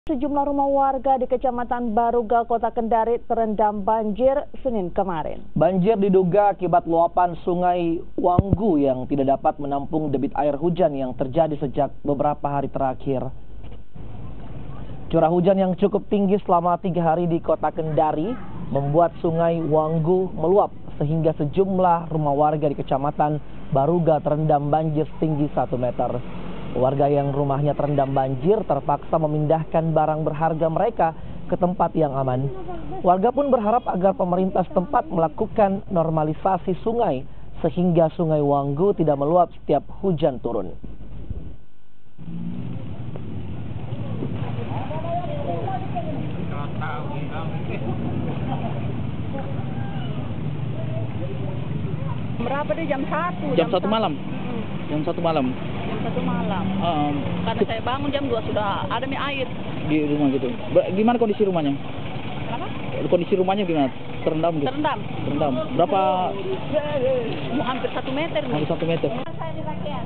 Sejumlah rumah warga di Kecamatan Baruga, Kota Kendari terendam banjir Senin kemarin. Banjir diduga akibat luapan sungai Wanggu yang tidak dapat menampung debit air hujan yang terjadi sejak beberapa hari terakhir. Curah hujan yang cukup tinggi selama 3 hari di Kota Kendari membuat sungai Wanggu meluap sehingga sejumlah rumah warga di Kecamatan Baruga terendam banjir setinggi 1 meter. Warga yang rumahnya terendam banjir terpaksa memindahkan barang berharga mereka ke tempat yang aman. Warga pun berharap agar pemerintah setempat melakukan normalisasi sungai sehingga sungai Wanggu tidak meluap setiap hujan turun. Berapa deh? Jam 1? Jam 1 malam? Jam 1 malam? Jam 1 malam. Karena saya bangun jam 2 sudah ada air. Di rumah gitu? Gimana kondisi rumahnya? Apa? Kondisi rumahnya gimana? Terendam gitu? Terendam. Terendam. Berapa? Hampir 1 meter nih. Hampir 1 meter. Saya di rakyat.